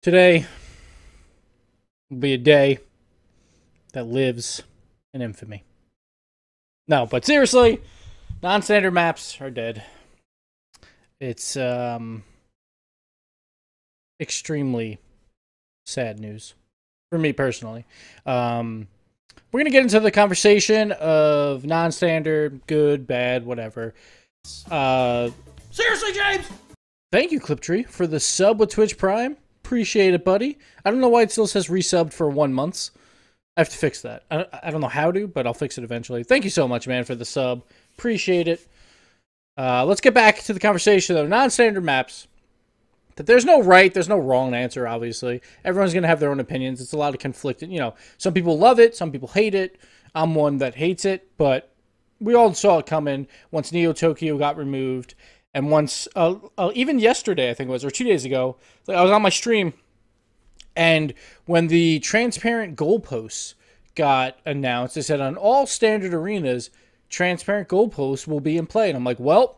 Today will be a day that lives in infamy. No, but seriously, non-standard maps are dead. It's extremely sad news for me personally. We're gonna get into the conversation of non-standard, good, bad, whatever. Seriously, James. Thank you, Cliptree, for the sub with Twitch Prime. Appreciate it, buddy. I don't know why it still says resubbed for 1 month. I have to fix that. I don't know how to, but I'll fix it eventually. Thank you so much, man, for the sub. Appreciate it. Let's get back to the conversation, though. Non-standard maps. That there's no right, there's no wrong answer, obviously. Everyone's going to have their own opinions. It's a lot of conflicted, some people love it, some people hate it. I'm one that hates it, but we all saw it coming once Neo Tokyo got removed. And once, even yesterday, I think it was, or 2 days ago, I was on my stream, and when the transparent goalposts got announced, they said on all standard arenas, transparent goalposts will be in play. And I'm like, well,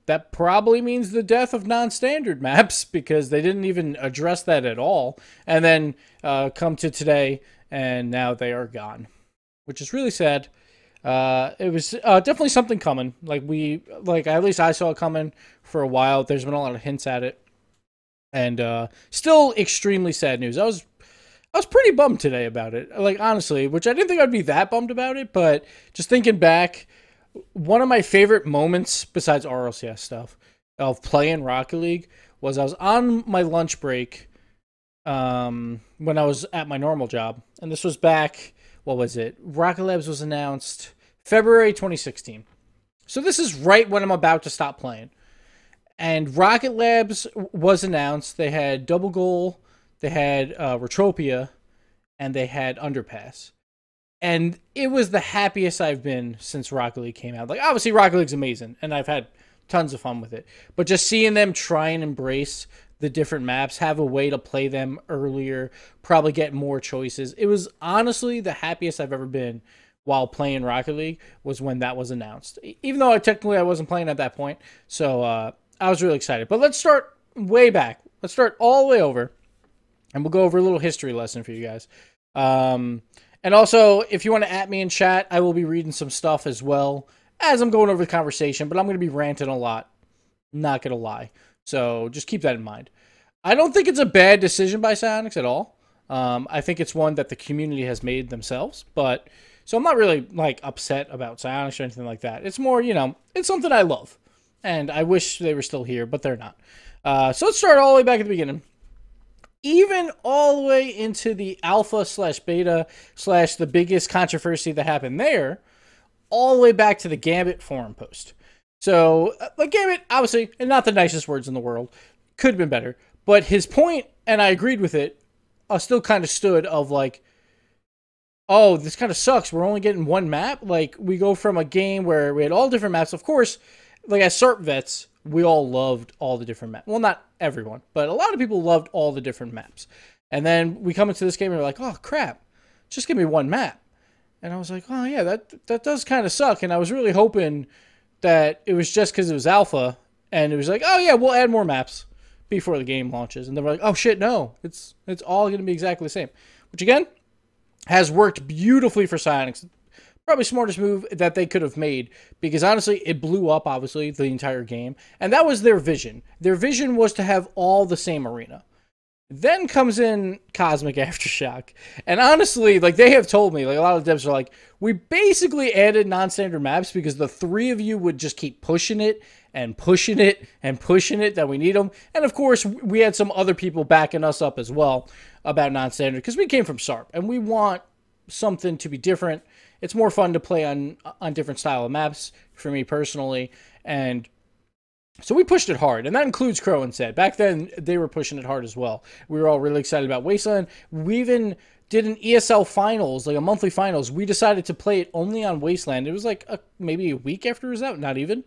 that probably means the death of non-standard maps, because they didn't even address that at all. And then come to today, and now they are gone, which is really sad. It was definitely something coming. At least I saw it coming for a while. There's been a lot of hints at it, and still extremely sad news. I was pretty bummed today about it. Like, honestly, which I didn't think I'd be that bummed about it, but just thinking back, one of my favorite moments besides RLCS stuff of playing Rocket League was I was on my lunch break when I was at my normal job, and this was back. What was it? Rocket Labs was announced February 2016. So this is right when I'm about to stop playing. And Rocket Labs was announced. They had Double Goal, they had Retropia, and they had Underpass. And it was the happiest I've been since Rocket League came out. Like, obviously, Rocket League's amazing, and I've had tons of fun with it. But just seeing them try and embrace the different maps, have a way to play them earlier, probably get more choices. It was honestly the happiest I've ever been while playing Rocket League was when that was announced. Even though I wasn't playing at that point. So I was really excited. But let's start way back. Let's start all the way over. And we'll go over a little history lesson for you guys. And also, if you want to at me in chat, I will be reading some stuff as well as I'm going over the conversation. But I'm going to be ranting a lot. Not going to lie. So just keep that in mind. I don't think it's a bad decision by Psyonix at all. I think it's one that the community has made themselves. But so I'm not really upset about Psyonix or anything like that. It's more, it's something I love. And I wish they were still here, but they're not. So let's start all the way back at the beginning. Even all the way into the alpha / beta / the biggest controversy that happened there, all the way back to the Gambit forum post. So, Gambit, obviously, and not the nicest words in the world, could have been better. But his point, and I agreed with it, still kind of stood of oh, this kind of sucks. We're only getting one map. We go from a game where we had all different maps. Of course, as SERP vets, we all loved all the different maps. Well, not everyone, but a lot of people loved all the different maps. And then we come into this game and we're like, oh, crap, just give me one map. And I was like, oh, yeah, that does kind of suck. And I was really hoping that it was just because it was alpha, and it was like, oh yeah, we'll add more maps before the game launches. And then we're like, oh shit, no, it's all going to be exactly the same. Which again, has worked beautifully for Psyonix. Probably smartest move that they could have made, because honestly, it blew up, obviously, the entire game. And that was their vision. Their vision was to have all the same arena. Then comes in Cosmic Aftershock. And honestly, they have told me, a lot of devs are like, we basically added non-standard maps because the three of you would just keep pushing it and pushing it and pushing it that we need them. And of course, we had some other people backing us up as well about non-standard, because we came from SARP and we want something to be different. It's more fun to play on different style of maps for me personally. And so we pushed it hard, and that includes Crow and Said. Back then, they were pushing it hard as well. We were all really excited about Wasteland. We even did an ESL finals, a monthly finals. We decided to play it only on Wasteland. It was maybe a week after it was out, not even.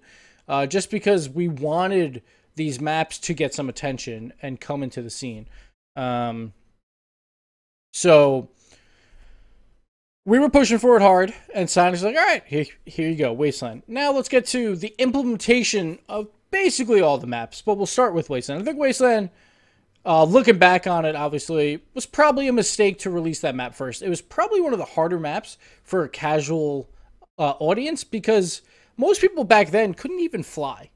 Just because we wanted these maps to get some attention and come into the scene. So we were pushing for it hard, and Psyonix was like, all right, here you go, Wasteland. Now let's get to the implementation of basically all the maps, but we'll start with Wasteland. I think Wasteland Looking back on it, obviously, it was probably a mistake to release that map first. It was probably one of the harder maps for a casual audience because most people back then couldn't even fly.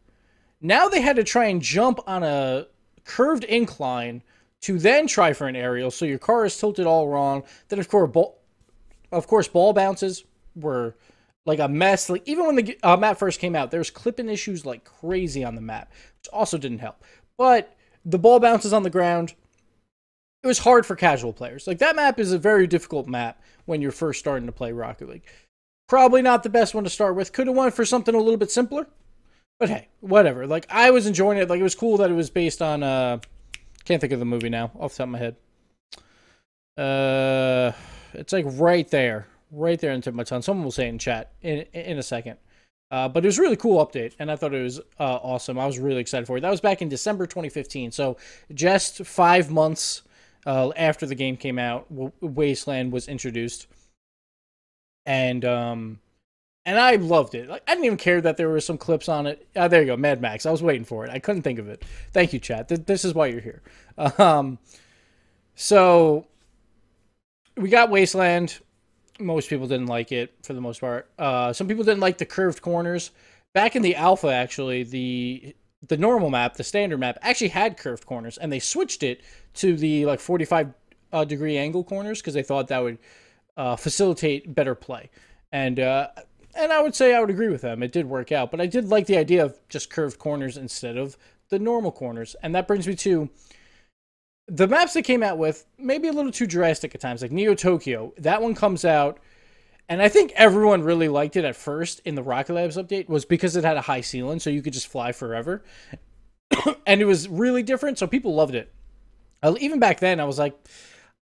Now they had to try and jump on a curved incline to then try for an aerial, so your car is tilted all wrong. Then, of course, ball bounces were like a mess. Like even when the map first came out, there was clipping issues like crazy on the map, which also didn't help. But the ball bounces on the ground. It was hard for casual players. Like that map is a very difficult map when you're first starting to play Rocket League. Probably not the best one to start with. Could have went for something a little bit simpler. But hey, whatever. Like I was enjoying it. Like it was cool that it was based on can't think of the movie now off the top of my head. It's like right there in the tip of my tongue. Someone will say it in chat in a second. But it was a really cool update, and I thought it was awesome. I was really excited for it. That was back in December 2015, so just 5 months after the game came out, Wasteland was introduced, and I loved it. Like, I didn't even care that there were some clips on it. There you go, Mad Max. I was waiting for it. I couldn't think of it. Thank you, chat. This is why you're here. So we got Wasteland. Most people didn't like it for the most part. Some people didn't like the curved corners. Back in the alpha, actually, the normal map, the standard map, actually had curved corners, and they switched it to the like 45 degree angle corners because they thought that would facilitate better play. And I would say I would agree with them. It did work out, but I did like the idea of just curved corners instead of the normal corners. And that brings me to the maps they came out with, maybe a little too drastic at times, like Neo Tokyo. That one comes out, and I think everyone really liked it at first in the Rocket Labs update was because it had a high ceiling, so you could just fly forever. And it was really different, so people loved it. Even back then, I was like,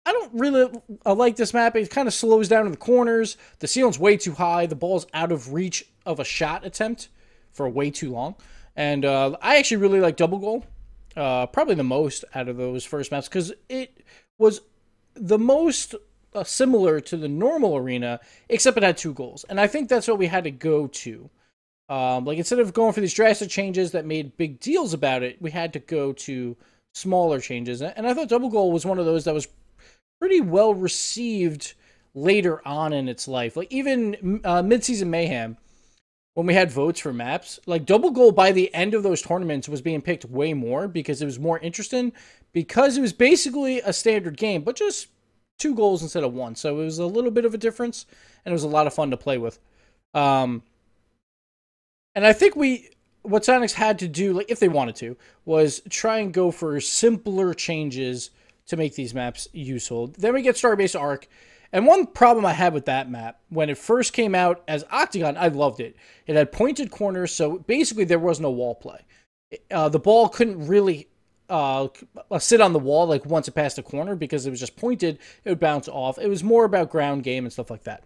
I don't really like this map. It kind of slows down in the corners. The ceiling's way too high. The ball's out of reach of a shot attempt for way too long. And I actually really like Double Goal. Probably the most out of those first maps because it was the most similar to the normal arena, except it had 2 goals. And I think that's what we had to go to. Like instead of going for these drastic changes that made big deals about it, we had to go to smaller changes. And I thought Double Goal was one of those that was pretty well received later on in its life. Like even Mid-Season Mayhem, when we had votes for maps, like Double Goal by the end of those tournaments was being picked way more because it was more interesting because it was basically a standard game, but just 2 goals instead of 1. So it was a little bit of a difference and it was a lot of fun to play with. And I think what Sonics had to do, like if they wanted to, was try and go for simpler changes to make these maps useful. Then we get Starbase Arc. And one problem I had with that map, when it first came out as Octagon, I loved it. It had pointed corners, so basically there was no wall play. The ball couldn't really sit on the wall like once it passed a corner because it was just pointed. It would bounce off. It was more about ground game and stuff like that.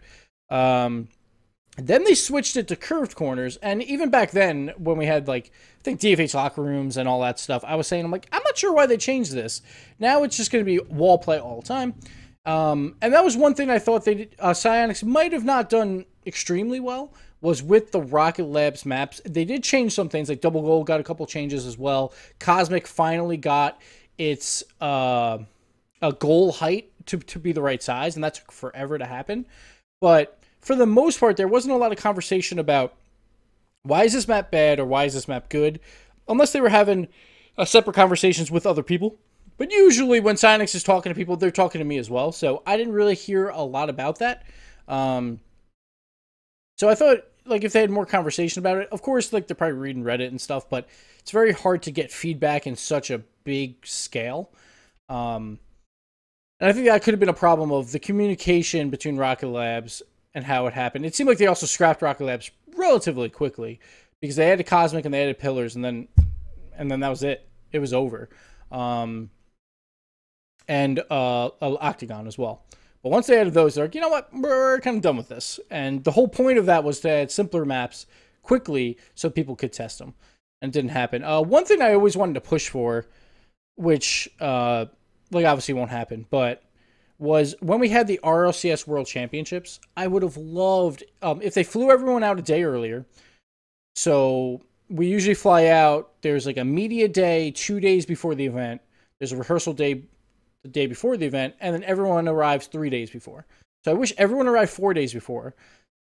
Then they switched it to curved corners, and even back then, when we had, like, I think DFH locker rooms and all that stuff, I was saying, I'm like, I'm not sure why they changed this. Now it's just going to be wall play all the time. And that was one thing I thought they did, Psyonix might have not done extremely well, was with the Rocket Labs maps. They did change some things, like Double Goal got a couple changes as well. Cosmic finally got its a goal height to be the right size, and that took forever to happen. But for the most part, there wasn't a lot of conversation about why is this map bad or why is this map good, unless they were having separate conversations with other people. But usually when Psyonix is talking to people, they're talking to me as well. So I didn't really hear a lot about that. So I thought, like, if they had more conversation about it, of course, like, they're probably reading Reddit and stuff, but it's very hard to get feedback in such a big scale. And I think that could have been a problem of the communication between Rocket Labs and how it happened. It seemed like they also scrapped Rocket Labs relatively quickly because they added Cosmic and they added Pillars, and then that was it. It was over. And Octagon as well. But once they added those, they're like, you know what? We're kind of done with this. And the whole point of that was to add simpler maps quickly so people could test them. And it didn't happen. One thing I always wanted to push for, which like obviously won't happen, but was when we had the RLCS World Championships, I would have loved if they flew everyone out a day earlier. So we usually fly out, there's like a media day 2 days before the event. There's a rehearsal day the day before the event, and then everyone arrives 3 days before. So I wish everyone arrived 4 days before.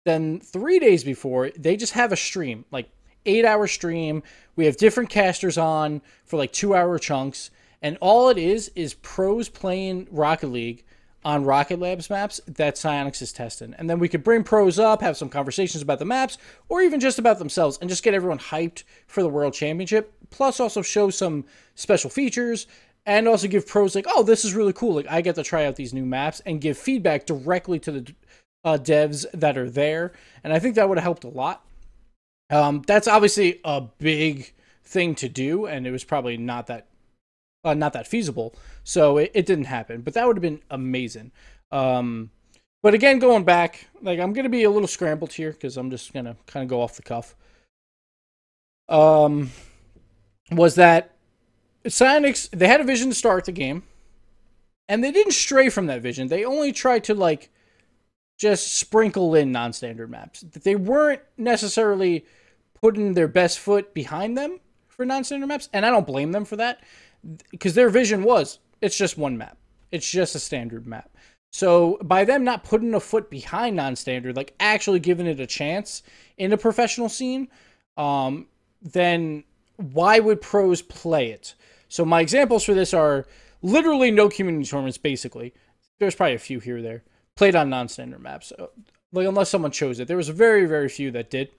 Then 3 days before, they just have a stream, like 8-hour stream. We have different casters on for like 2-hour chunks. And all it is pros playing Rocket League on Rocket Labs maps that Psyonix is testing. And then we could bring pros up, have some conversations about the maps, or even just about themselves, and just get everyone hyped for the World Championship. Plus also show some special features, and also give pros like, oh, this is really cool. Like, I get to try out these new maps and give feedback directly to the devs that are there. And I think that would have helped a lot. That's obviously a big thing to do, and it was probably not that feasible, so it didn't happen, but that would have been amazing. But again, going back, like, I'm gonna be a little scrambled here because I'm just gonna kind of go off the cuff. Was that Psyonix, they had a vision to start the game, and they didn't stray from that vision. They only tried to, like, just sprinkle in non-standard maps. They weren't necessarily putting their best foot behind them for non-standard maps, and I don't blame them for that, because their vision was, it's just one map. It's just a standard map. So by them not putting a foot behind non-standard, like actually giving it a chance in the professional scene, then why would pros play it? So my examples for this are literally no community tournaments, basically. There's probably a few here or there. Played on non-standard maps. Like, unless someone chose it. There was very, very few that did.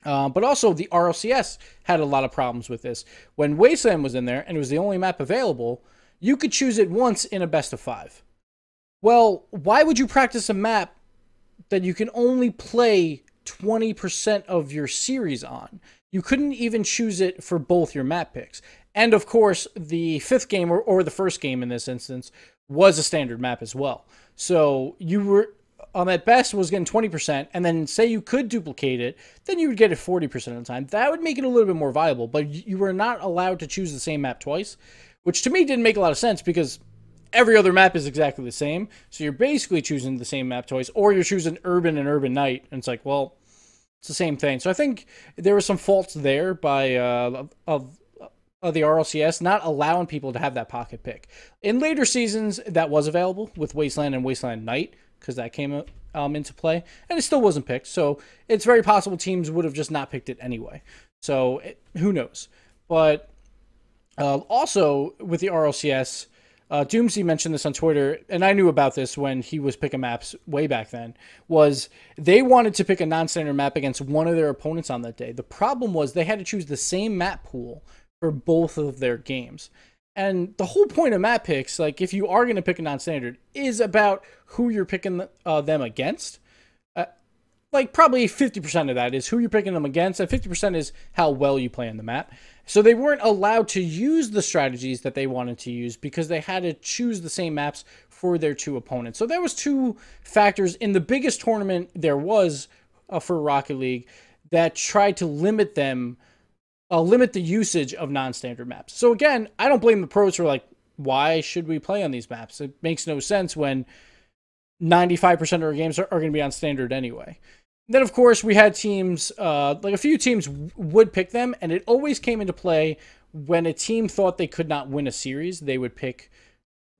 But also, the RLCS had a lot of problems with this. When Wasteland was in there, and it was the only map available, you could choose it once in a best of 5. Well, why would you practice a map that you can only play 20% of your series on? You couldn't even choose it for both your map picks. And, of course, the 5th game, or the first game in this instance, was a standard map as well. So you were, at best, was getting 20%, and then say you could duplicate it, then you would get it 40% of the time. That would make it a little bit more viable, but you were not allowed to choose the same map twice, which to me didn't make a lot of sense because every other map is exactly the same. So you're basically choosing the same map twice, or you're choosing Urban and Urban Night, and it's like, well, it's the same thing. So I think there were some faults there by the RLCS, not allowing people to have that pocket pick. In later seasons, that was available with Wasteland and Wasteland Night, because that came into play, and it still wasn't picked. So it's very possible teams would have just not picked it anyway. So who knows? But also with the RLCS, Doomsday mentioned this on Twitter, and I knew about this when he was picking maps way back then, was they wanted to pick a non-standard map against one of their opponents on that day. The problem was they had to choose the same map pool for both of their games. And the whole point of map picks, like if you are going to pick a non-standard, is about who you're picking them against. Like probably 50% of that is who you're picking them against, and 50% is how well you play on the map. So they weren't allowed to use the strategies that they wanted to use because they had to choose the same maps for their two opponents. So there was two factors in the biggest tournament there was for Rocket League that tried to limit them. Limit the usage of non-standard maps. So again, I don't blame the pros for like, why should we play on these maps? It makes no sense when 95% of our games are going to be on standard anyway. Then, of course, we had teams, like a few teams would pick them, and it always came into play when a team thought they could not win a series. They would pick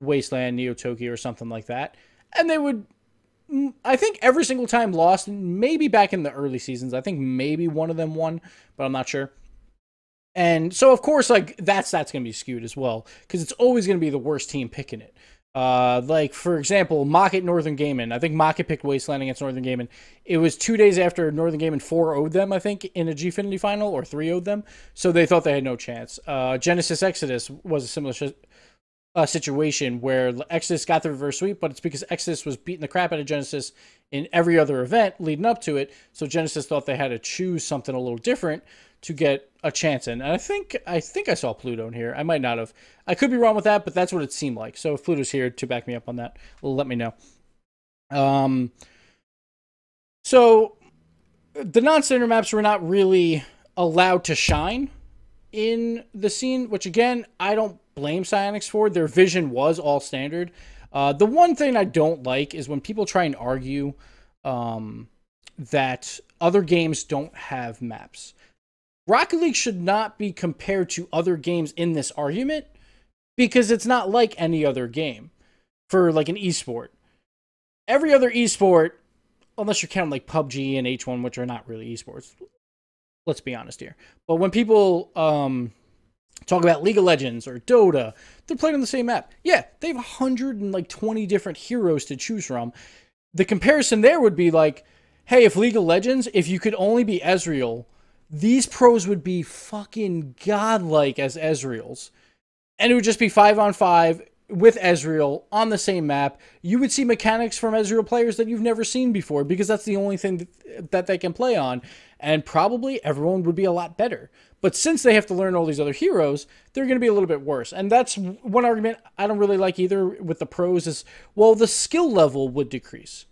Wasteland, Neo Tokyo, or something like that. And they would, I think, every single time lost, maybe back in the early seasons. I think maybe one of them won, but I'm not sure. And so, of course, like that's going to be skewed as well, because it's always going to be the worst team picking it. Like, for example, Mocket Northern Gaming. I think Mocket picked Wasteland against Northern Gaming. It was 2 days after Northern Gaming 4-0'd them, I think, in a Gfinity final, or 3-0'd them. So they thought they had no chance. Genesis Exodus was a similar situation where Exodus got the reverse sweep, but it's because Exodus was beating the crap out of Genesis in every other event leading up to it. So Genesis thought they had to choose something a little different to get a chance in. And I think I saw Pluto in here. I might not have. I could be wrong with that, but that's what it seemed like. So if Pluto's here to back me up on that, let me know. So the non-standard maps were not really allowed to shine in the scene, which again, I don't blame Psyonix for. Their vision was all standard. The one thing I don't like is when people try and argue that other games don't have maps. Rocket League should not be compared to other games in this argument because it's not like any other game for like an esport. Every other esport, unless you're counting like PUBG and H1, which are not really esports, let's be honest here. But when people talk about League of Legends or Dota, they're playing on the same map. Yeah, they have 120 different heroes to choose from. The comparison there would be like, hey, if League of Legends, if you could only be Ezreal, these pros would be fucking godlike as Ezreals. And it would just be 5-on-5 with Ezreal on the same map. You would see mechanics from Ezreal players that you've never seen before because that's the only thing that they can play on. And probably everyone would be a lot better. But since they have to learn all these other heroes, they're going to be a little bit worse. And that's one argument I don't really like either with the pros is, well, the skill level would decrease.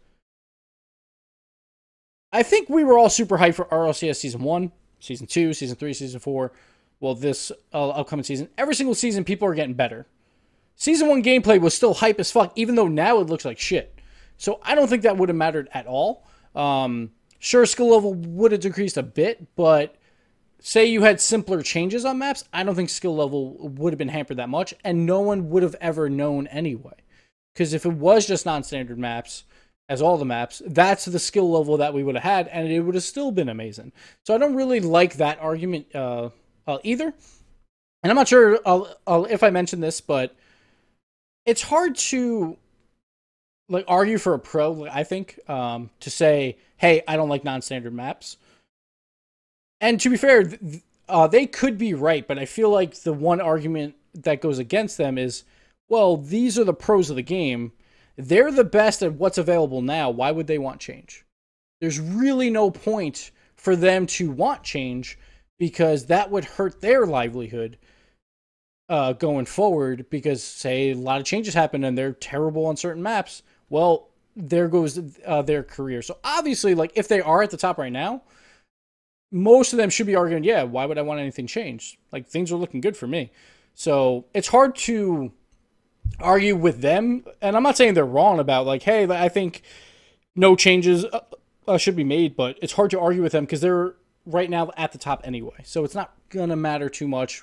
I think we were all super hyped for RLCS Season 1, Season 2, Season 3, Season 4. Well, this upcoming season. Every single season, people are getting better. Season 1 gameplay was still hype as fuck, even though now it looks like shit. So I don't think that would have mattered at all. Sure, skill level would have decreased a bit, but say you had simpler changes on maps, I don't think skill level would have been hampered that much, and no one would have ever known anyway. Because if it was just non-standard maps, as all the maps, that's the skill level that we would have had, and it would have still been amazing. So I don't really like that argument either. And I'm not sure if I mentioned this, but it's hard to like argue for a pro, I think, to say, hey, I don't like non-standard maps. And to be fair, they could be right, but I feel like the one argument that goes against them is, well, these are the pros of the game. They're the best at what's available now. Why would they want change? There's really no point for them to want change because that would hurt their livelihood going forward because, say, a lot of changes happen and they're terrible on certain maps. Well, there goes their career. So obviously, like, if they are at the top right now, most of them should be arguing, yeah, why would I want anything changed? Like, things are looking good for me. So it's hard to argue with them. And I'm not saying they're wrong about, like, hey, I think no changes should be made, but it's hard to argue with them because they're right now at the top anyway. So it's not going to matter too much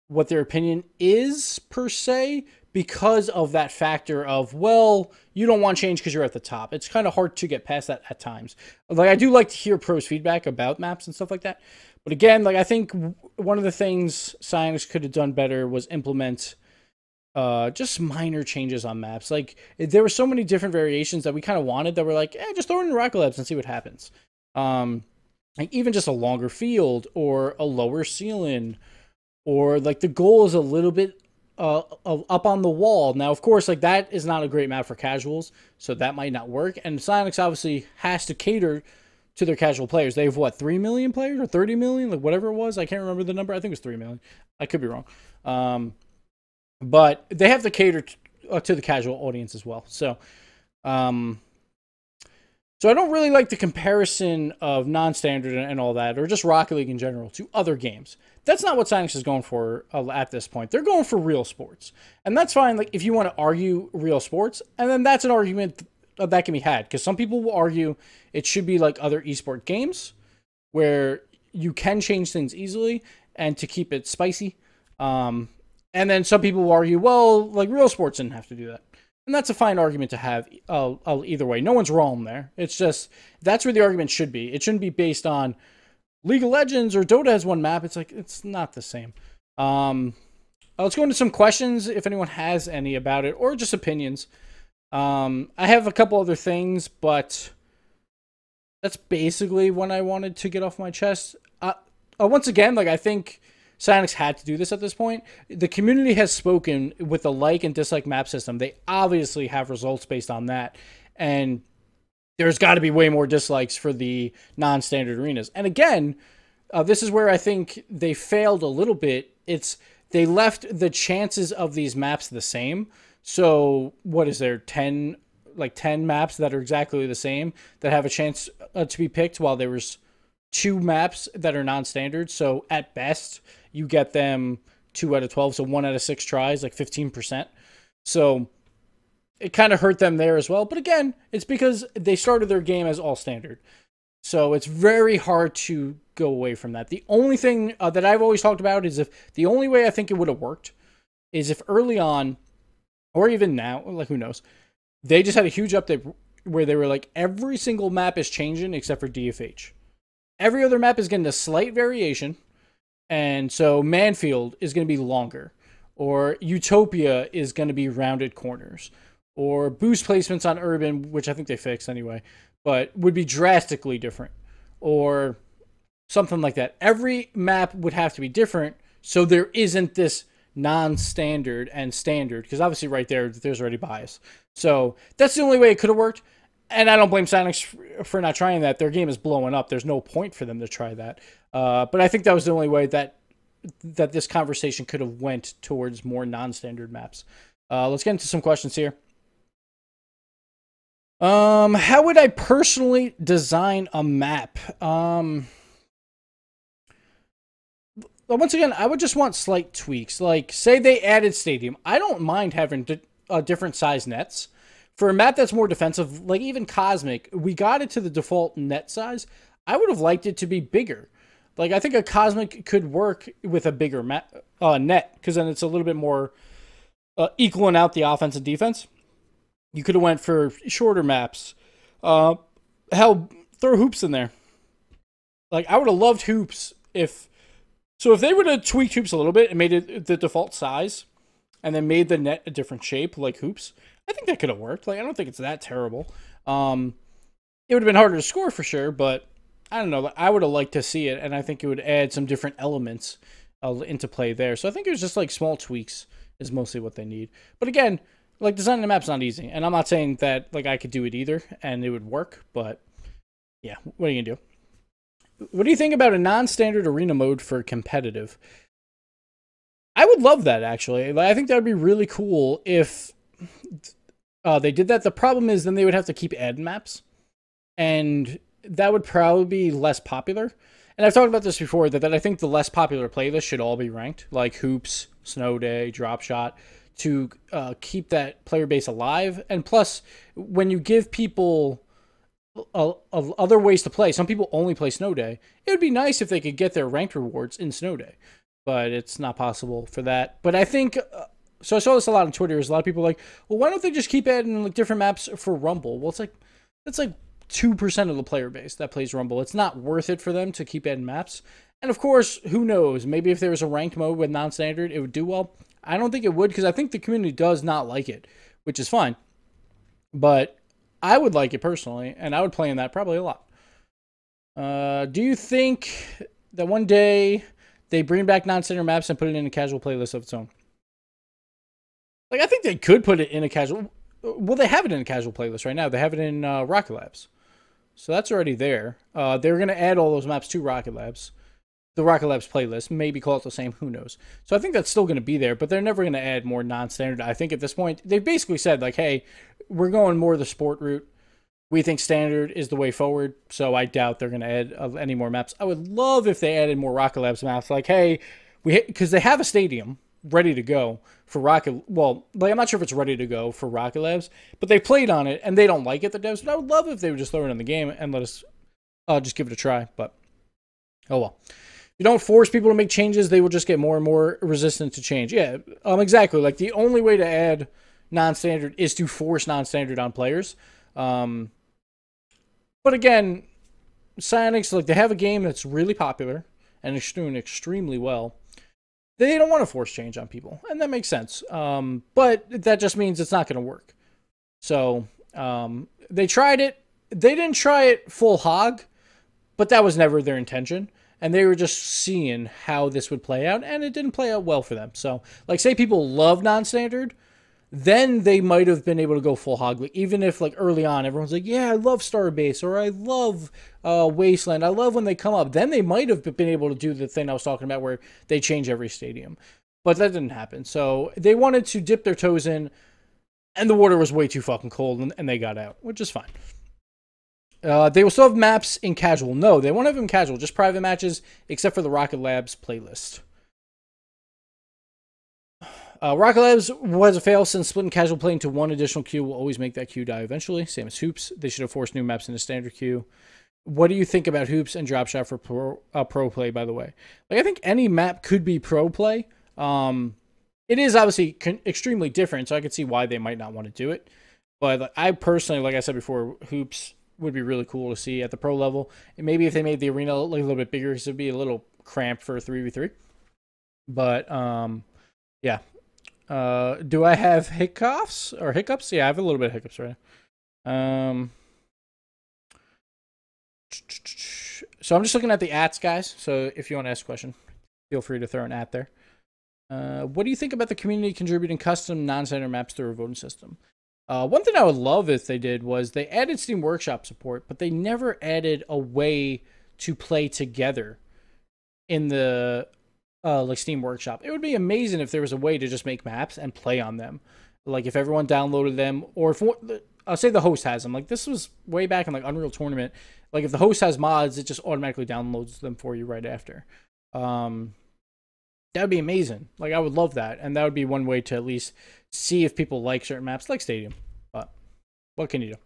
what their opinion is, per se, because of that factor of, well, you don't want change because you're at the top. It's kind of hard to get past that at times. Like, I do like to hear pros' feedback about maps and stuff like that. But again, like, I think one of the things Psyonix could have done better was implement just minor changes on maps. Like, there were so many different variations that we kind of wanted that were like, just throw it in Rocket Labs and see what happens. Like, even just a longer field or a lower ceiling, or like the goal is a little bit up on the wall. Now, of course, like, that is not a great map for casuals, so that might not work. And Psyonix obviously has to cater to their casual players. They have, what, 3 million players or 30 million? Like, whatever it was. I can't remember the number. I think it was 3 million. I could be wrong. But they have to cater to the casual audience as well. So, so I don't really like the comparison of non-standard and all that, or just Rocket League in general, to other games. That's not what Psyonix is going for at this point. They're going for real sports. And that's fine, like, if you want to argue real sports, and then that's an argument that can be had. Because some people will argue it should be like other esport games, where you can change things easily, and to keep it spicy. And then some people will argue, well, like, real sports didn't have to do that. And that's a fine argument to have either way. No one's wrong there. It's just, that's where the argument should be. It shouldn't be based on League of Legends or Dota has one map. It's like, it's not the same. Let's go into some questions if anyone has any about it, or just opinions. I have a couple other things, but that's basically what I wanted to get off my chest. Once again, like, I think Psyonix had to do this at this point. The community has spoken with the like and dislike map system. They obviously have results based on that. And there's got to be way more dislikes for the non-standard arenas. And again, this is where I think they failed a little bit. They left the chances of these maps the same. So what is there, 10 maps that are exactly the same that have a chance to be picked, while there was 2 maps that are non-standard. So at best, you get them 2 out of 12. So 1 out of 6 tries, like 15%. So it kind of hurt them there as well. But again, it's because they started their game as all standard. So it's very hard to go away from that. The only thing that I've always talked about is, if the only way I think it would have worked is if early on, or even now, like who knows, they just had a huge update where they were like, every single map is changing except for DFH. Every other map is getting a slight variation. And so Manfield is going to be longer. Or Utopia is going to be rounded corners. Or boost placements on Urban, which I think they fixed anyway, but would be drastically different. Or something like that. Every map would have to be different, so there isn't this non-standard and standard, because obviously right there, there's already bias. So that's the only way it could have worked, and I don't blame Psyonix for not trying that. Their game is blowing up. There's no point for them to try that. But I think that was the only way that this conversation could have went towards more non-standard maps. Let's get into some questions here. How would I personally design a map? Once again, I would just want slight tweaks. Like, say they added Stadium. I don't mind having different size nets. For a map that's more defensive, like even Cosmic, we got it to the default net size. I would have liked it to be bigger. Like, I think a Cosmic could work with a bigger net, because then it's a little bit more equaling out the offense and defense. You could have went for shorter maps. Hell, throw hoops in there. Like, I would have loved hoops if... So if they would have tweaked hoops a little bit and made it the default size, and then made the net a different shape, like hoops, I think that could have worked. Like, I don't think it's that terrible. It would have been harder to score for sure, but I don't know. I would have liked to see it, and I think it would add some different elements into play there. So I think it was just like small tweaks is mostly what they need. But again, like, designing a map's not easy, and I'm not saying that like I could do it either and it would work, but yeah, what are you gonna do? What do you think about a non-standard arena mode for competitive? I would love that, actually. I think that would be really cool if they did that. The problem is then they would have to keep adding maps, and that would probably be less popular. And I've talked about this before, that I think the less popular playlists should all be ranked, like Hoops, Snow Day, Drop Shot, to keep that player base alive. And plus, when you give people other ways to play, some people only play Snow Day, it would be nice if they could get their ranked rewards in Snow Day, but it's not possible for that. But I think so I saw this a lot on Twitter. Is a lot of people like, well, why don't they just keep adding like different maps for Rumble? Well, it's like 2% of the player base that plays Rumble. It's not worth it for them to keep adding maps. And of course, who knows, maybe if there was a ranked mode with non-standard, it would do well. I don't think it would, because I think the community does not like it, which is fine, but I would like it personally, and I would play in that probably a lot. Do you think that one day they bring back non-standard maps and put it in a casual playlist of its own? Like, I think they could put it in a casual... Well, they have it in a casual playlist right now. They have it in Rocket Labs. So that's already there. They're going to add all those maps to Rocket Labs. The Rocket Labs playlist. Maybe call it the same. Who knows? So I think that's still going to be there, but they're never going to add more non-standard. I think at this point, they've basically said, like, hey, we're going more the sport route. We think standard is the way forward, so I doubt they're going to add any more maps. I would love if they added more Rocket Labs maps. Like, hey, because they have a stadium ready to go for Rocket... Well, like, I'm not sure if it's ready to go for Rocket Labs, but they played on it, and they don't like it, the devs. But I would love if they would just throw it in the game and let us just give it a try. But, oh well. If you don't force people to make changes, they will just get more and more resistant to change. Yeah, exactly. Like, the only way to add non-standard is to force non-standard on players. But again, Psyonix, like, they have a game that's really popular and it's doing extremely well. They don't want to force change on people, and that makes sense. But that just means it's not going to work. So they tried it. They didn't try it full hog, but that was never their intention. And they were just seeing how this would play out, and it didn't play out well for them. So, like, say people love non-standard, then they might have been able to go full hog. Like, even if, like, early on, everyone's like, yeah, I love Starbase, or I love Wasteland. I love when they come up. Then they might have been able to do the thing I was talking about where they change every stadium. But that didn't happen. So they wanted to dip their toes in, and the water was way too fucking cold, and they got out, which is fine. They will still have maps in casual. No, they won't have them casual, just private matches, except for the Rocket Labs playlist. Rocket Labs was a fail since splitting casual play into one additional queue will always make that queue die eventually. Same as Hoops. They should have forced new maps into standard queue. What do you think about Hoops and Drop Shot for pro play, by the way? Like, I think any map could be pro play. it is obviously extremely different, so I could see why they might not want to do it. But I personally, like I said before, hoops would be really cool to see at the pro level. And maybe if they made the arena like a little bit bigger, because it'd be a little cramped for a 3v3. But yeah. Do I have hiccups or hiccups? Yeah, I have a little bit of hiccups right now. So I'm just looking at the ats, guys. So if you want to ask a question, feel free to throw an at there. What do you think about the community contributing custom non-standard maps through a voting system? One thing I would love if they did was they added Steam Workshop support, but they never added a way to play together in the like Steam Workshop. It would be amazing if there was a way to just make maps and play on them. Like if everyone downloaded them, or if I'll say the host has them. Like this was way back in like Unreal Tournament. Like if the host has mods, it just automatically downloads them for you right after. That would be amazing. Like I would love that, and that would be one way to at least see if people like certain maps, like Stadium. But what can you do?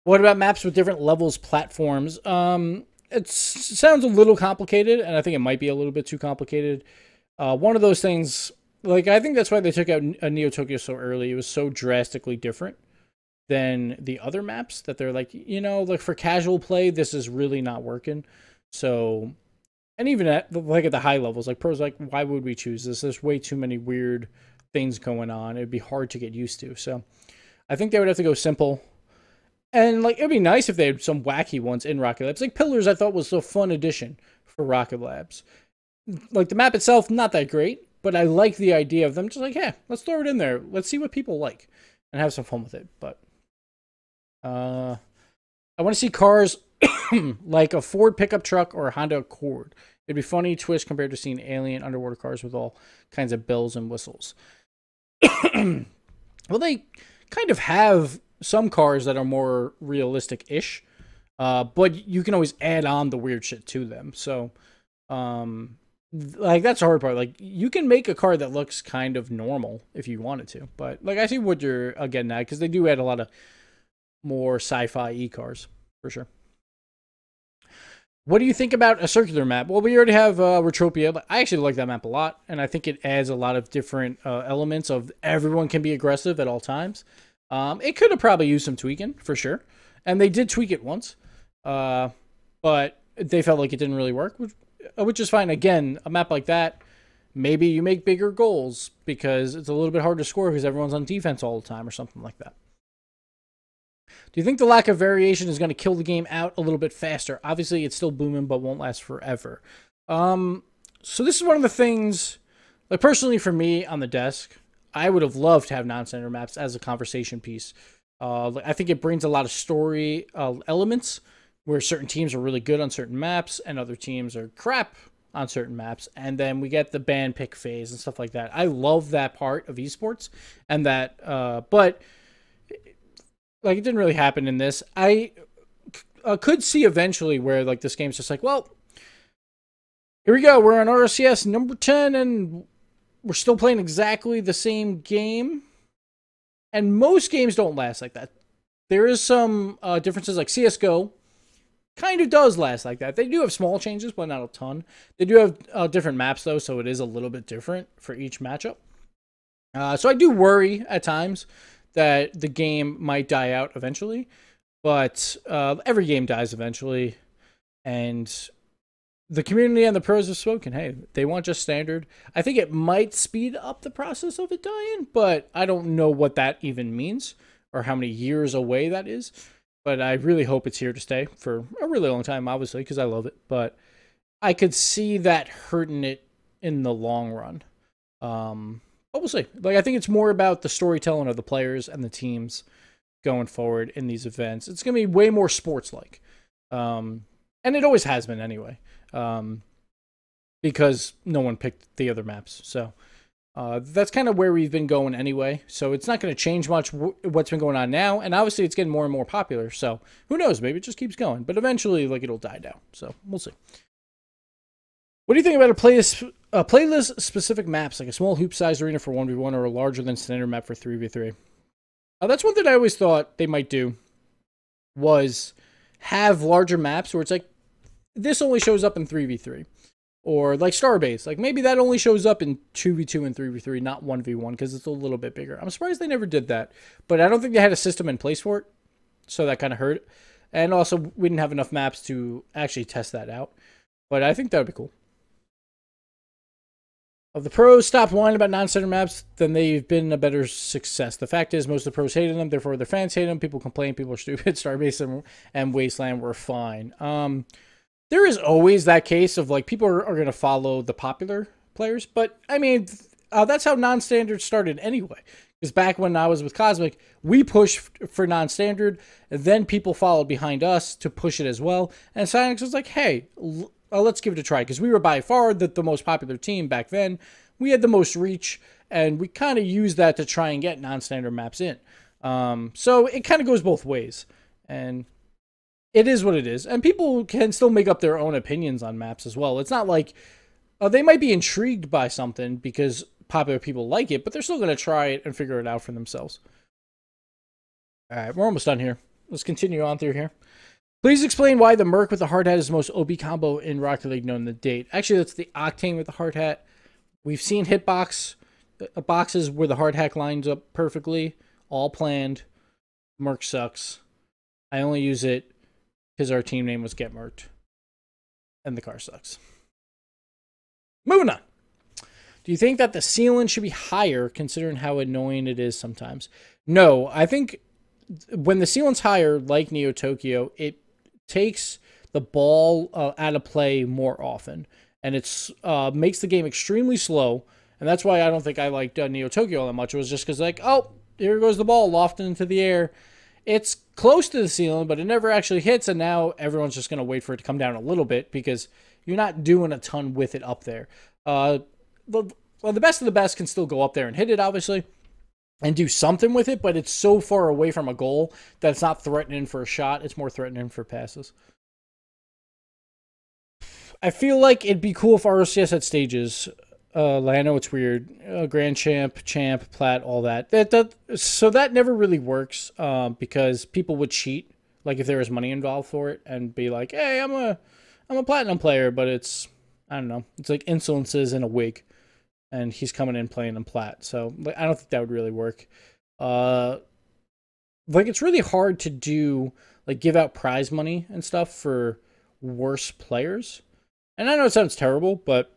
What about maps with different levels, platforms? It sounds a little complicated, and I think it might be a little bit too complicated. One of those things, like I think that's why they took out Neo Tokyo so early. It was so drastically different than the other maps that they're like, you know, like for casual play, this is really not working. So, and even at like at the high levels, like pros, like why would we choose this? There's way too many weird things going on. It'd be hard to get used to. So, I think they would have to go simple. And like it'd be nice if they had some wacky ones in Rocket Labs. Like Pillars, I thought was a fun addition for Rocket Labs. Like the map itself, not that great, but I like the idea of them just like, yeah, let's throw it in there. Let's see what people like and have some fun with it. But I want to see cars like a Ford pickup truck or a Honda Accord. It'd be funny twist compared to seeing alien underwater cars with all kinds of bells and whistles. Well, they kind of have some cars that are more realistic-ish, but you can always add on the weird shit to them. So, like that's the hard part. Like you can make a car that looks kind of normal if you wanted to, but like I see what you're getting at because they do add a lot of more sci-fi cars for sure. What do you think about a circular map? Well, we already have Retropia, but I actually like that map a lot, and I think it adds a lot of different elements of everyone can be aggressive at all times. It could have probably used some tweaking, for sure. And they did tweak it once. But they felt like it didn't really work, which is fine. Again, a map like that, maybe you make bigger goals because it's a little bit hard to score because everyone's on defense all the time or something like that. Do you think the lack of variation is going to kill the game out a little bit faster? Obviously, it's still booming, but won't last forever. So this is one of the things, like personally for me on the desk, I would have loved to have non-standard maps as a conversation piece. I think it brings a lot of story elements where certain teams are really good on certain maps and other teams are crap on certain maps. And then we get the ban pick phase and stuff like that. I love that part of esports and that, but like it didn't really happen in this. I could see eventually where like this game's just like, well, here we go. We're on RCS number 10 and we're still playing exactly the same game. And most games don't last like that. There is some differences, like CSGO kind of does last like that. They do have small changes, but not a ton. They do have different maps, though, so it is a little bit different for each matchup. So I do worry at times that the game might die out eventually. But every game dies eventually. And the community and the pros have spoken. Hey, they want just standard. I think it might speed up the process of it dying, but I don't know what that even means or how many years away that is. But I really hope it's here to stay for a really long time, obviously, because I love it. But I could see that hurting it in the long run. But we'll see. Like, I think it's more about the storytelling of the players and the teams going forward in these events. It's going to be way more sports-like. And it always has been anyway. Because no one picked the other maps. So that's kind of where we've been going anyway. So it's not going to change much what's been going on now. And obviously it's getting more and more popular. So who knows? Maybe it just keeps going. But eventually, like, it'll die down. So we'll see. What do you think about a playlist-specific maps, like a small hoop-sized arena for 1v1 or a larger-than-standard map for 3v3? That's one thing I always thought they might do, was have larger maps where it's like, this only shows up in 3v3. Or like Starbase. Like maybe that only shows up in 2v2 and 3v3, not 1v1, because it's a little bit bigger. I'm surprised they never did that. But I don't think they had a system in place for it. So that kind of hurt. And also, we didn't have enough maps to actually test that out. But I think that would be cool. If the pros stopped whining about non-standard maps, then they've been a better success. The fact is, most of the pros hated them, therefore their fans hate them. People complain, people are stupid. Starbase and Wasteland were fine. There is always that case of like people are going to follow the popular players, but I mean that's how non-standard started anyway. Because back when I was with Cosmic, we pushed for non-standard, and then people followed behind us to push it as well. And Cyanix was like, "Hey, let's give it a try," because we were by far the most popular team back then. We had the most reach, and we kind of used that to try and get non-standard maps in. So it kind of goes both ways, and it is what it is. And people can still make up their own opinions on maps as well. It's not like they might be intrigued by something because popular people like it, but they're still going to try it and figure it out for themselves. All right, we're almost done here. Let's continue on through here. Please explain why the Merc with the hard hat is the most OB combo in Rocket League known to date. Actually, that's the Octane with the hard hat. We've seen hitboxes where the hard hat lines up perfectly, all planned. Merc sucks. I only use it because our team name was Get Merked. And the car sucks. Moving on. Do you think that the ceiling should be higher considering how annoying it is sometimes? No, I think when the ceiling's higher, like Neo Tokyo, it takes the ball out of play more often. And it's makes the game extremely slow. And that's why I don't think I liked Neo Tokyo that much. It was just because like, oh, here goes the ball lofted into the air. It's close to the ceiling, but it never actually hits. And now everyone's just going to wait for it to come down a little bit because you're not doing a ton with it up there. The best of the best can still go up there and hit it, obviously, and do something with it, but it's so far away from a goal that it's not threatening for a shot. It's more threatening for passes. I feel like it'd be cool if ROCS had stages. I know it's weird. Grand Champ, Plat, all that. So that never really works because people would cheat, like if there was money involved for it, and be like, hey, I'm a Platinum player, but it's, I don't know, it's like Insolences in a wig. And he's coming in playing in Plat. So like, I don't think that would really work. Like it's really hard to do, like give out prize money and stuff for worse players. And I know it sounds terrible, but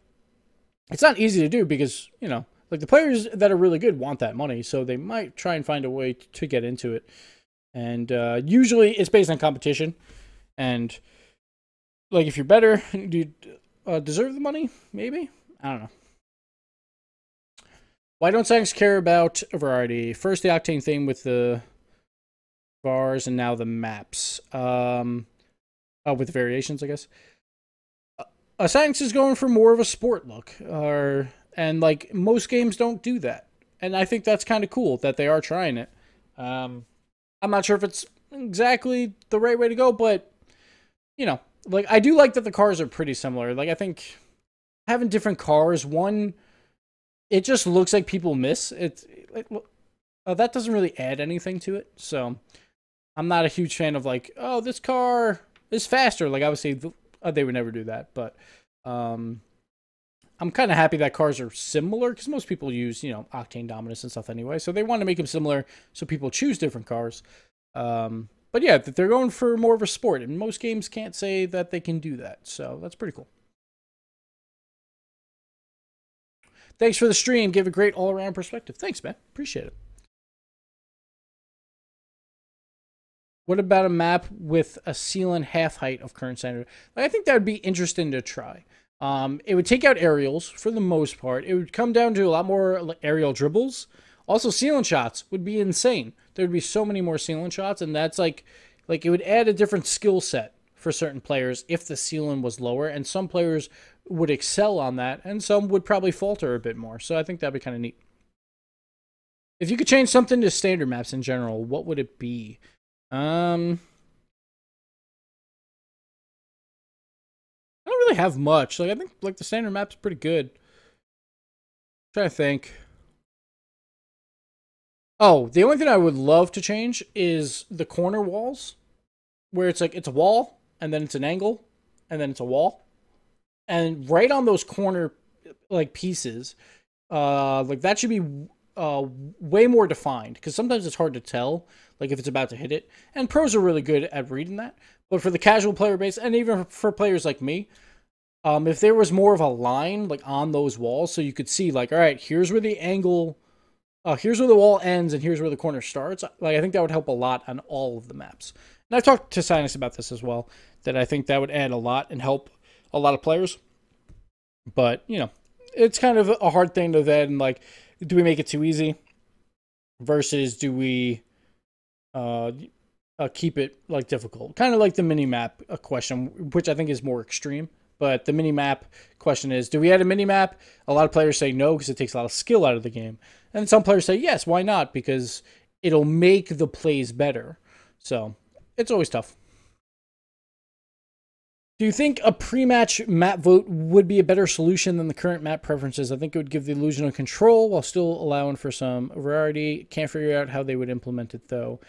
it's not easy to do because, you know, like the players that are really good want that money. So they might try and find a way to get into it. And usually it's based on competition. And like if you're better, do you deserve the money? Maybe? I don't know. Why don't Sanks care about a variety? First, the Octane thing with the bars, and now the maps. With variations, I guess. Sanks is going for more of a sport look. And, like, most games don't do that. And I think that's kind of cool that they are trying it. I'm not sure if it's exactly the right way to go, but, you know, like, I do like that the cars are pretty similar. Like, I think having different cars, one... It just looks like people miss. That doesn't really add anything to it. So I'm not a huge fan of like, oh, this car is faster. Like obviously they would never do that. But I'm kind of happy that cars are similar because most people use, you know, Octane Dominus and stuff anyway. So they want to make them similar so people choose different cars. But yeah, they're going for more of a sport. And most games can't say that they can do that. So that's pretty cool. Thanks for the stream. Give a great all-around perspective. Thanks, man. Appreciate it. What about a map with a ceiling half height of current standard? I think that would be interesting to try. It would take out aerials for the most part. It would come down to a lot more aerial dribbles. Also, ceiling shots would be insane. There would be so many more ceiling shots, and that's like it would add a different skill set for certain players if the ceiling was lower, and some players would excel on that, and some would probably falter a bit more. So I think that'd be kind of neat. If you could change something to standard maps in general, what would it be? I don't really have much. Like I think like the standard map's pretty good. I'm trying to think. Oh, the only thing I would love to change is the corner walls, where it's like it's a wall and then it's an angle and then it's a wall. and right on those corner like pieces, like that should be way more defined, because sometimes it's hard to tell like if it's about to hit it, and pros are really good at reading that. But for the casual player base, and even for players like me, if there was more of a line like on those walls, so you could see like, all right, here's where the angle, here's where the wall ends, and here's where the corner starts. Like I think that would help a lot on all of the maps. And I've talked to Sinus about this as well, that I think that would add a lot and help a lot of players. But you know, it's kind of a hard thing to then like, do we make it too easy versus do we keep it like difficult? Kind of like the mini map question, which I think is more extreme. But the mini map question is, do we add a mini map? A lot of players say no because it takes a lot of skill out of the game, and some players say yes. Why not? Because it'll make the plays better. So it's always tough. Do you think a pre-match map vote would be a better solution than the current map preferences? I think it would give the illusion of control while still allowing for some variety. Can't figure out how they would implement it, though.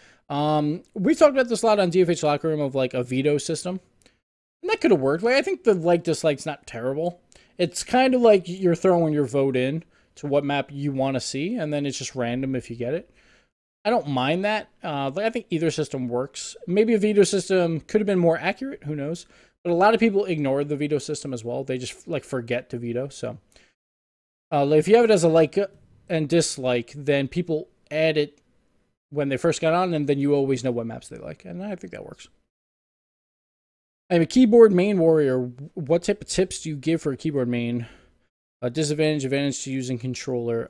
We've talked about this a lot on DFH Locker Room, of like a veto system. And that could have worked. Like, I think the like-dislike's not terrible. It's kind of like you're throwing your vote in to what map you want to see, and then it's just random if you get it. I don't mind that. I think either system works. Maybe a veto system could have been more accurate. Who knows? But a lot of people ignore the veto system as well. They just like forget to veto. So if you have it as a like and dislike, then people add it when they first got on, and then you always know what maps they like. And I think that works. I'm a keyboard main warrior. What type of tips do you give for a keyboard main? Disadvantage, advantage to using controller.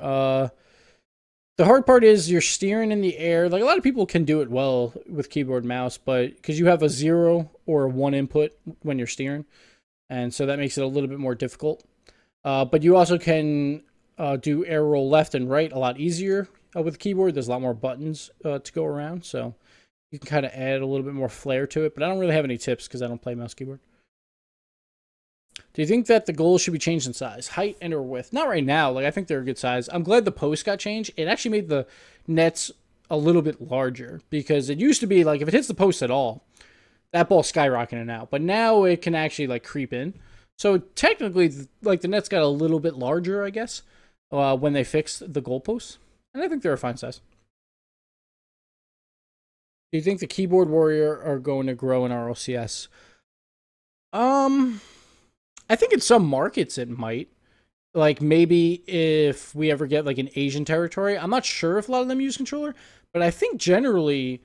The hard part is you're steering in the air. Like, a lot of people can do it well with keyboard and mouse, but because you have a 0 or a 1 input when you're steering, and so that makes it a little bit more difficult. But you also can do air roll left and right a lot easier with the keyboard. There's a lot more buttons to go around, so you can kind of add a little bit more flair to it. But I don't really have any tips because I don't play mouse keyboard. Do you think that the goals should be changed in size, height, and or width? Not right now. Like, I think they're a good size. I'm glad the post got changed. It actually made the nets a little bit larger, because it used to be like if it hits the post at all, that ball's skyrocketing out. But now it can actually like creep in. So technically, like, the nets got a little bit larger, I guess, when they fixed the goalposts. And I think they're a fine size. Do you think the keyboard warrior are going to grow in RLCS? I think in some markets it might. Like, maybe if we ever get like an Asian territory. I'm not sure if a lot of them use controller, but I think generally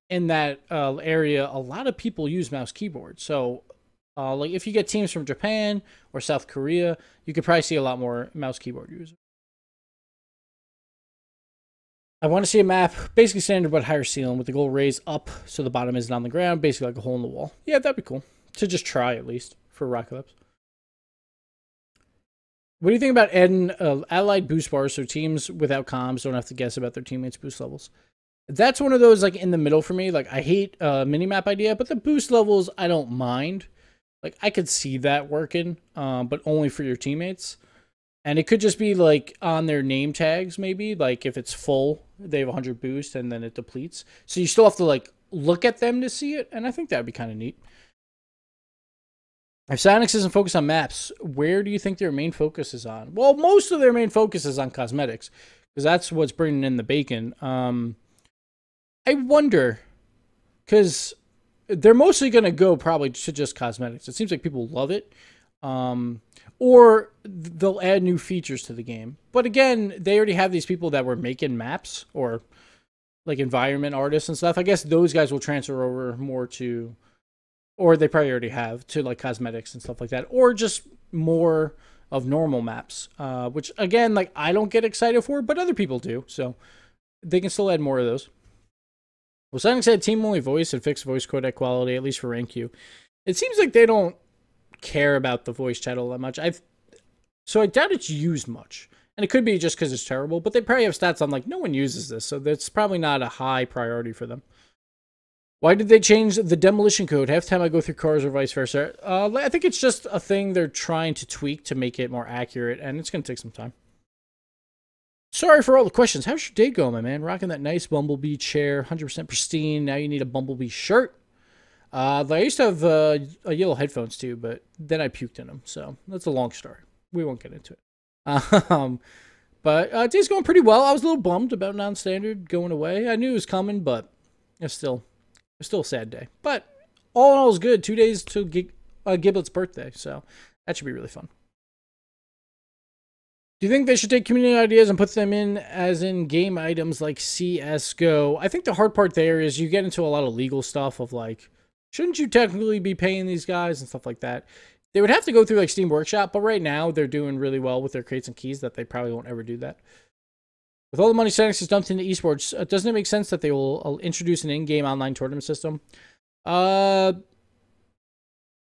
in that area, a lot of people use mouse keyboard. So like if you get teams from Japan or South Korea, you could probably see a lot more mouse keyboard users. I want to see a map basically standard but higher ceiling with the goal raised up so the bottom isn't on the ground, basically like a hole in the wall. Yeah, that'd be cool to just try, at least for Rocket Labs. What do you think about adding allied boost bars so teams without comms don't have to guess about their teammates' boost levels? That's one of those like in the middle for me. Like, I hate minimap idea, but the boost levels I don't mind. Like, I could see that working, but only for your teammates. And it could just be like on their name tags, maybe. Like if it's full, they have 100 boost and then it depletes. So you still have to like look at them to see it, and I think that'd be kind of neat. If Psyonix isn't focused on maps, where do you think their main focus is on? Well, most of their main focus is on cosmetics, because that's what's bringing in the bacon. I wonder, because they're mostly going to go probably to just cosmetics. It seems like people love it. Or they'll add new features to the game. But again, they already have these people that were making maps, or like environment artists and stuff. I guess those guys will transfer over more to... Or they probably already have, to like cosmetics and stuff like that. Or just more of normal maps. Which, again, like I don't get excited for, but other people do. So they can still add more of those. Well, Sonic said team-only voice and fixed voice codec quality, at least for rank Q. It seems like they don't care about the voice chat all that much. So I doubt it's used much. And it could be just because it's terrible. But they probably have stats on like, no one uses this. So that's probably not a high priority for them. Why did they change the demolition code? Half the time I go through cars or vice versa. I think it's just a thing they're trying to tweak to make it more accurate, and it's going to take some time. Sorry for all the questions. How's your day going, my man? Rocking that nice Bumblebee chair, 100% pristine. Now you need a Bumblebee shirt. I used to have yellow headphones too, but then I puked in them. So that's a long story. We won't get into it. But day's going pretty well. I was a little bummed about non-standard going away. I knew it was coming, but it's still a sad day. But all in all, it was good. 2 days to Giblet's birthday, so that should be really fun. Do you think they should take community ideas and put them in as in game items like CSGO? I think the hard part there is you get into a lot of legal stuff of like, shouldn't you technically be paying these guys and stuff like that? They would have to go through like Steam Workshop, but right now they're doing really well with their crates and keys that they probably won't ever do that. With all the money Senex is dumped into esports, doesn't it make sense that they will introduce an in-game online tournament system?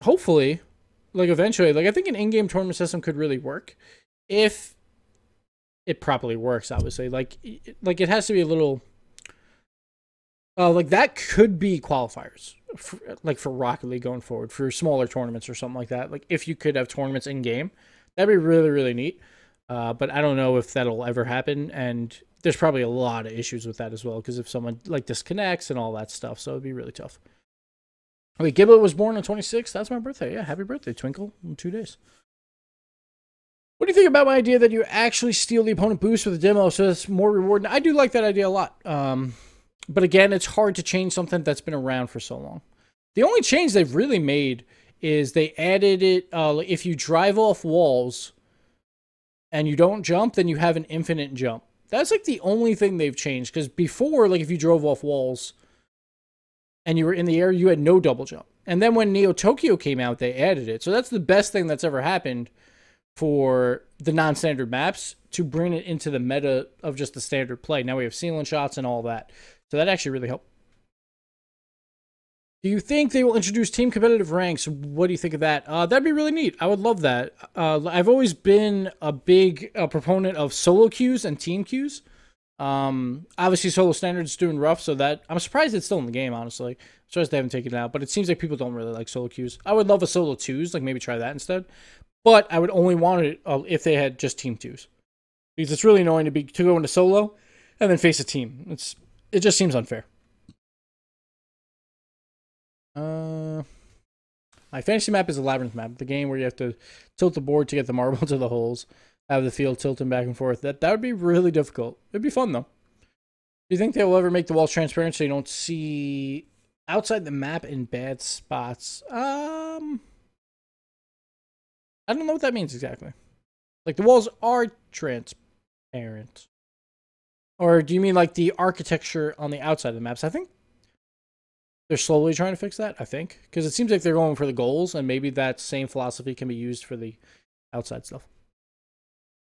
Hopefully, like eventually, like I think an in-game tournament system could really work if it properly works. Obviously, like it has to be a little. Like that could be qualifiers, for Rocket League going forward for smaller tournaments or something like that. Like if you could have tournaments in game, that'd be really, really neat. But I don't know if that'll ever happen, and there's probably a lot of issues with that as well, because if someone like disconnects and all that stuff, so it'd be really tough. Wait, Giblet was born on 26th. That's my birthday. Yeah, happy birthday, Twinkle, in 2 days. What do you think about my idea that you actually steal the opponent boost with a demo so it's more rewarding? I do like that idea a lot. But again, it's hard to change something that's been around for so long. The only change they've really made is they added it, if you drive off walls and you don't jump, then you have an infinite jump. That's like the only thing they've changed, because before, like if you drove off walls and you were in the air, you had no double jump. And then when Neo Tokyo came out, they added it. So that's the best thing that's ever happened for the non-standard maps, to bring it into the meta of just the standard play. Now we have ceiling shots and all that. So that actually really helped. Do you think they will introduce team competitive ranks? What do you think of that? That'd be really neat. I would love that. I've always been a big proponent of solo queues and team queues. Obviously, solo standard's doing rough, so that I'm surprised it's still in the game, honestly. I'm surprised they haven't taken it out, but it seems like people don't really like solo queues. I would love a solo twos, like maybe try that instead. But I would only want it if they had just team twos, because it's really annoying to go into solo and then face a team. It just seems unfair. My fantasy map is a labyrinth map, the game where you have to tilt the board to get the marble to the holes, have the field tilting back and forth. That would be really difficult. It'd be fun though. Do you think they will ever make the walls transparent so you don't see outside the map in bad spots? I don't know what that means exactly. Like the walls are transparent. Or do you mean like the architecture on the outside of the maps? I think they're slowly trying to fix that, I think. Because it seems like they're going for the goals, and maybe that same philosophy can be used for the outside stuff.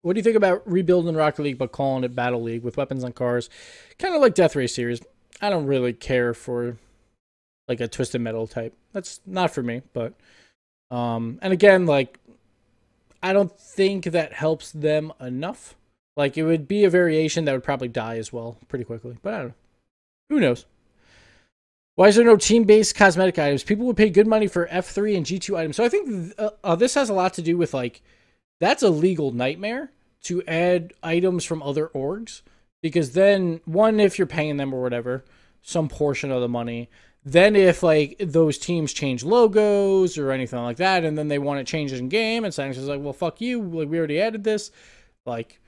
What do you think about rebuilding Rocket League but calling it Battle League with weapons on cars? Kind of like Death Race series. I don't really care for like a Twisted Metal type. That's not for me, but... and again, like, I don't think that helps them enough. Like, it would be a variation that would probably die as well pretty quickly. But I don't know. Who knows? Why is there no team-based cosmetic items? People would pay good money for F3 and G2 items. So I think this has a lot to do with, like, that's a legal nightmare to add items from other orgs. Because then, one, if you're paying them or whatever, some portion of the money. Then if, like, those teams change logos or anything like that, and then they want to change it in game, and Science is like, well, fuck you. Like, we already added this. Like...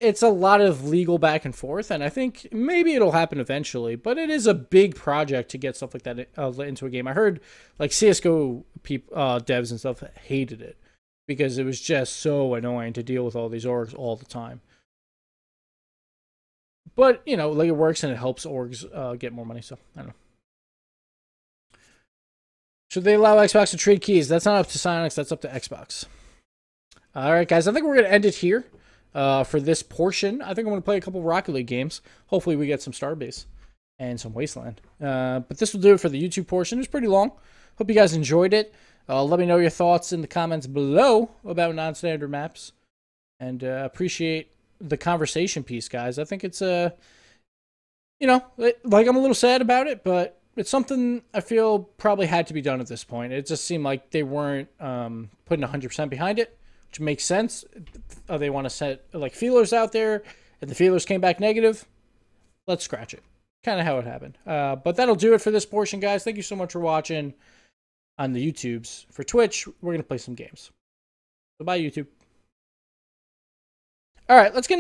It's a lot of legal back and forth, and I think maybe it'll happen eventually, but it is a big project to get stuff like that into a game. I heard like CSGO devs and stuff hated it because it was just so annoying to deal with all these orgs all the time. But, you know, like it works and it helps orgs get more money, so I don't know. Should they allow Xbox to trade keys? That's not up to Psyonix, that's up to Xbox. All right, guys, I think we're going to end it here. For this portion, I think I'm going to play a couple Rocket League games. Hopefully we get some Starbase and some Wasteland. But this will do it for the YouTube portion. It was pretty long. Hope you guys enjoyed it. Let me know your thoughts in the comments below about non-standard maps. And appreciate the conversation piece, guys. I think it's, you know, like I'm a little sad about it, but it's something I feel probably had to be done at this point. It just seemed like they weren't putting 100% behind it. Which makes sense. They want to set like feelers out there, and the feelers came back negative. Let's scratch it. Kind of how it happened. But that'll do it for this portion, guys. Thank you so much for watching on the YouTubes. For Twitch, we're going to play some games. So bye, YouTube. All right, let's get